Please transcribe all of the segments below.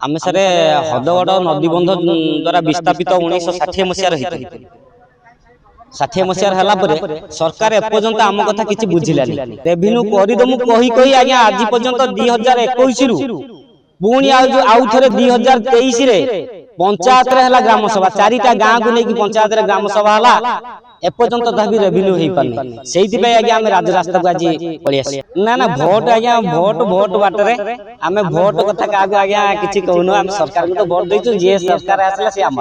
आम सारे हदगड़ नदीबंध द्वारा विस्थापित 1960 मसीहार 60 मसीहार सरकार एपर्यंत आम कथा किसी बुझिलानी रेवेन्यू करदमु कही कही आज्ञा आज पर्यंत 2021 पुणी आउ थे 2023 पंचायत ग्राम सभा 4टा गाँ को लेकिन पंचायत ग्राम सभा है एपर्यंत तभी रेवेन्यू हो पारनी से आज्ञा आम राजरास्ता को आज पलि ना ना भोट आज्ञा भोट बाटरे आम भोट कथा क्या आज्ञा किसी कहूनु आम सरकार को तो भोट देचु जे सरकार आसला से आम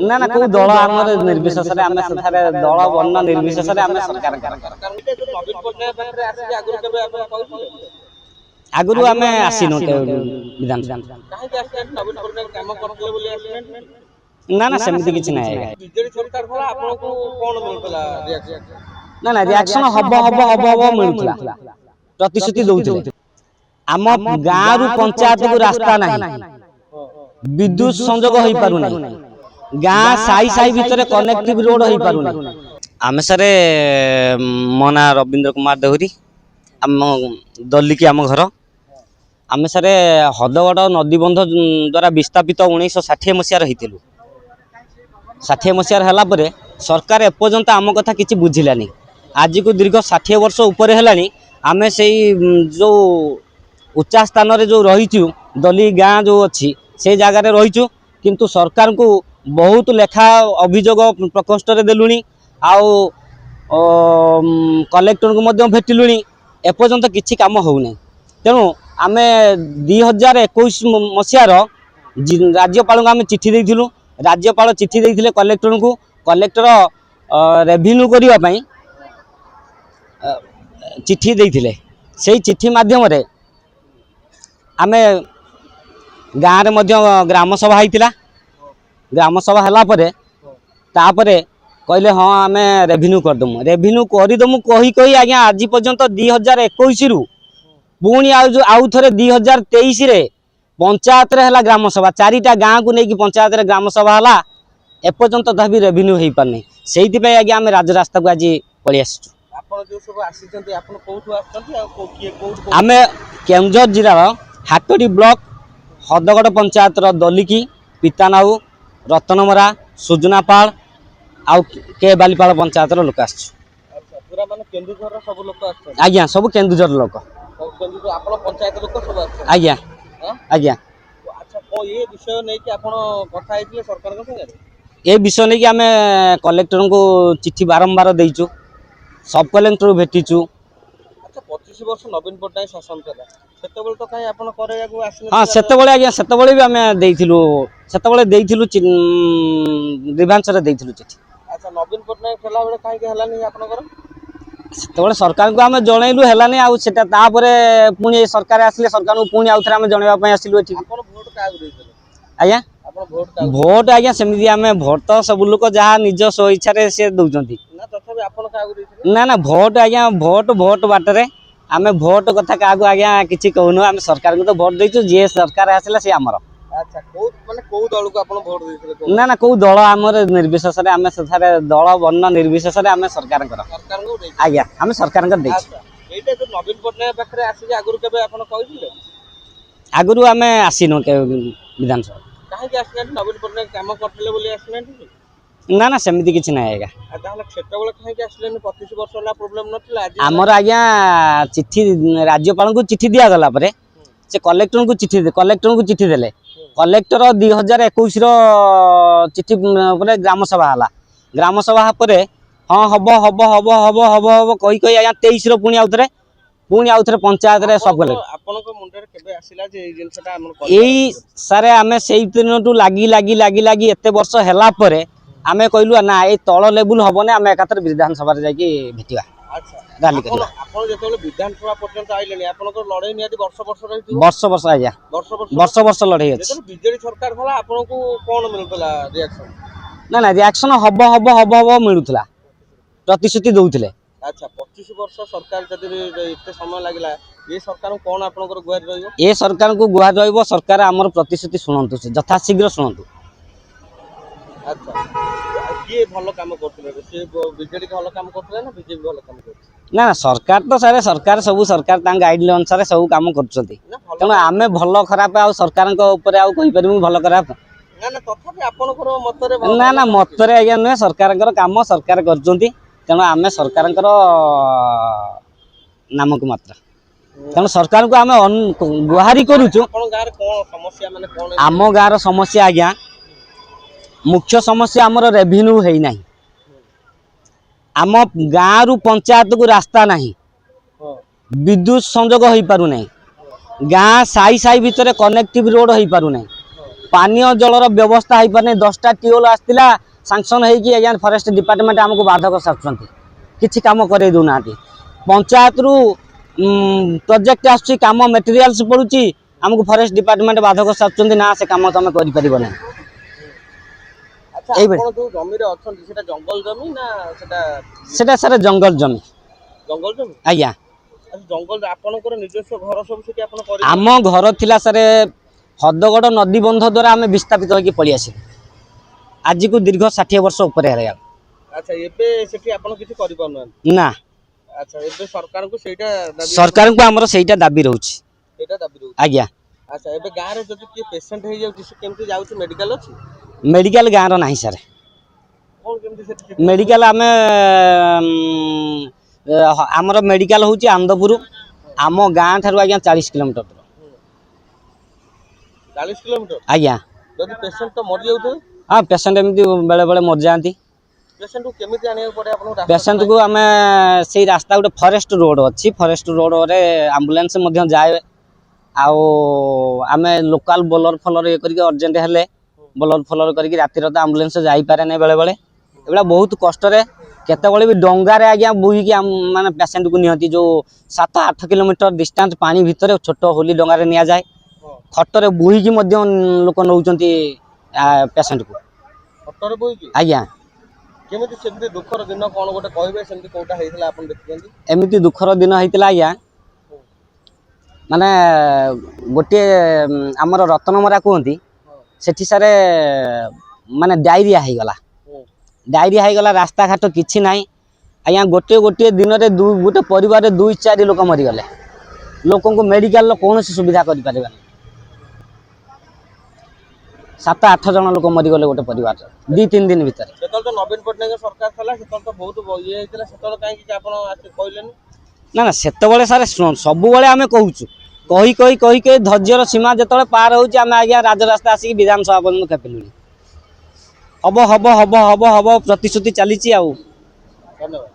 ना ना कौ दल आम निर्विशेष आम दल वर्ण निर्विशेष आम सरकार आगुरी आम आसीनु विधानसभा ना ना सेमती किसी ना ना ना रिएक्शन हम हम हम हम मिलूला प्रतिश्रुति दौले आम गाँव रु पंचायत को रास्ता ना विद्युत संजोग हो पारना गाँ साई साई भितर कनेक्टिव रोड हो पारना आम सारे मो ना रवींद्र कुमार देहुरी आम दलिकी आम घर आम सारे हदगड़ नदीबंध द्वारा विस्थापित 1960 मसीहार 60 मसीहार सरकार एपर्यंत आम कथा किसी बुझिलानी आज को दीर्घ 60 वर्ष उपर है आम से जो उच्चा स्थान रे जो रहीचु दली गाँ जो अच्छी से जगार रहीचु किंतु सरकार को बहुत लेखा अभियोग प्रकोष्ठ देलुनी आउ कलेक्टर को भेटिलु एपर्यंत किसी काम होना तेणु आम 2021 मसीहार राज्यपाल को आम चिठी देइथिलु राज्यपाल चिठी देइथिले कलेक्टर को कलेक्टर रेवेन्यू करने चिठी देइथिले से चिठी माध्यम रे आमे गाँव में ग्राम सभा होता ग्राम सभा है तापरे कहले हाँ आम रेवेन्यू करदमु कही कही आज्ञा आज पर्यंत 2021 रु पुणी आउ थे 2023 पंचायत ग्राम सभा 4टा गाँ को लेकिन पंचायत ग्राम सभा है एपर्यंत तभी रेवेन्यू हो पारनी से आज्ञा आम राजरास्ता को आज पलि आम केन्दुझर जिलार हाटोडी ब्लॉक हदगड़ पंचायत दलिकी पितानाऊ रतनमरा सुजनापाल आउ के बालीपाल पंचायत लोक आज्ञा सब केन्दुझर लोक आज्ञा आज्ञा ये विषय नहीं कि आम कलेक्टर को चिट्ठी बारंबार देचु सब कलेक्टर भेटीचु 25 वर्ष नवीन पट्टनायक शासन कला सेतेबेले तो काई आपण करे याको आसी हां सेतेबेले आज्ञा सेतेबेले भी आम देइथिलु सेतेबेले देइथिलु रिभांस रे देइथिलु चिट्ठी अच्छा नवीन पट्टनायक खेला बेले काई के हलानी आपण कर सेतेबेले सरकार को आम जणैलु हलानी आ सेटा तापरे पुणी सरकार आसले सरकार को पुणी आउथरा आम जणैबा पय आसिलु एठी आपण वोट का देइथिलु आज्ञा भोट आज्ञा सेमती आम भोट तो सब लोक जहाँ निज स्व इच्छा से दौरान ना ना भोट आज्ञा भोट बाटरे आम भोट कथा क्या आज्ञा किसी कहूनु आम सरकार को तो भोट देचु जे सरकार आसला से आमर ना ना कौ दल आम निर्विशेष आम दल वर्ण निर्विशेष आम सरकार आज्ञा आम सरकार आगुरी आम आसीनु विधानसभा ना ना सेमती किसी ना आमर आज्ञा चिट्ठी राज्यपाल को चिट्ठी दि गला से कलेक्टर को चिट्ठी देले कलेक्टर 2021 चिट्ठी ग्राम सभा है ग्राम सभा पर हाँ हम हम हम हम हम हम कही कही आज्ञा 23 पुणी आउ थे पंचायत सब यही सारे आम से दिन लगी लगी लगी लगी एत वर्ष है आम कहलु ना ये तल लेवल हम ना आम एकाथर विधानसभा जाकि भेटा वर्ष वर्ष आज्ञा वर्ष वर्ष लड़े ना ना रिएक्शन हम हम हम हम मिलूला प्रतिश्रुति दौले अच्छा 25 वर्ष सरकार जब समय लगला ये सरकार को कौन आपनकर गुहार रहिबो ये सरकार को गुहार रहिबो सरकार हमर प्रतिश्रुति सुनंतु यथाशीघ्र सुनंतु अच्छा किए भल काम करथिले से बीजेडी भल काम करथिले ना बीजेपी भल काम करथिले ना सरकार तो सारे सरकार सब सरकार गाइडलाइन अनुसार सब काम करछंती ना भल तेणु आमे भल खराब आ सरकार ऊपर आ कहि परिबु भल खराब ना ना तथापि आपनकर मतरे ना ना मतरे आज्ञा नुहे सरकार काम सरकार करछंती तेणु आमे सरकार नामक मात्र तेणु सरकार को आमे गुहारी करूछु। आपन गार कोन समस्या माने कोन आम गाँव समस्या आज्ञा मुख्य समस्या आमर रेभिन्यू है ना आम गाँव रु पंचायत को रास्ता नहीं विद्युत संजोग हो पारु नहीं गाँ साई साई भितर कनेक्टिव रोड हो पारु नहीं पानीय जलर व्यवस्था हो पारे 10टा ट्यूबवेल आसला सांक्शन हो फॉरेस्ट डिपार्टमेंट आमको बाधक साधुंट किसी कम करे दूना पंचायत रु प्रोजेक्ट आसुची काम मटेरियल्स पड़ुची आमको फॉरेस्ट डिपार्टमेंट बाधक साधुंट ना से काम तुम कर ना अच्छा आपन जो जमी रे अछन सेटा जंगल जमी ना सेटा सर जंगल जमी आज्ञा जंगल आपनकर निजस्व घर सब सेठी आपन करि आम घर थिला सर हदगड़ नदी बंध द्वारा आम विस्थापित होगी पलि आस आज को दीर्घ 60 वर्ष ऊपर अच्छा एबे सेठी आपन किछि करि पाउन ना अच्छा एबे सरकार को सेटा दाबी सरकार को हमर सेटा दाबी रहउछि सेटा दाबी रहउ आज्ञा अच्छा एबे गां रे जदि के पेशेंट हे जाउ से केमति जाउछि मेडिकल अछि मेडिकल गाँव रो नाही सर कोन केमति सेठी मेडिकल आम आमर मेडिकल होची आंदपुर आम गाँ ठारू आज्ञा 40 किलोमीटर दूर 40 किलोमीटर आज्ञा जदि पेशेंट तो मरि जाउथे हाँ पेसेंट एमती बेले बेले मर जाती पेशेंट को केमति आने पड़े आपन पेसेंट को आम से रास्ता गोटे फॉरेस्ट रोड अच्छी फॉरेस्ट रोड रे एम्बुलेंस मध्य जाए आम लोकल बोलर फलर ये करके अर्जेंट हेले बोलर फलर करके रातिर तो एम्बुलेंस जाई पारे नहीं बेले बेले एबला बहुत कष्ट रे केतबेले भी डंगारे आज्ञा बुहीकि माने पेसेंट को नियंती जो 7-8 किलोमीटर डिस्टेंस पानी भितर छोट होली डंगारे निया जाए खटरे बुहीकि मध्य लोक नौचंती पेसेंट को खटरे बुहीकि आज्ञा केमति सेमति दुखर दिन कोन गोटे कहबे सेमति कोटा हेइतला आपन देखियंती एमिति दुखर दिन हेइतला आज्ञा माने गोटे आमर रतनमरा कहती सेठी सारे माने डायरिया हो गला डायरिया हो गला रास्ता घाट किछि नाही आज्ञा गोटे गोटे दिन रे गोटे परिवार 2-4 लोक मरीगले लोक मेडिकल कौन सुविधा कर 7-8 जन लोक मरीगले गोटे परिवार 2-3 दिन भीतर सेतल तो नवीन पटनायक सरकार थला सेतल तो बहुत ये हेइतला सेतल काहे कि आपन आके कहलेनी ना ना सेतबेले सारे सब बेले आम कहूँ कही कही कही कही धैर्यर सीमा जिते पार होची आम आज्ञा राजरास्ता आसिक विधानसभा पर्यटन खेपिलुनी हम हम हम हम हम प्रतिश्रुति चली। धन्यवाद।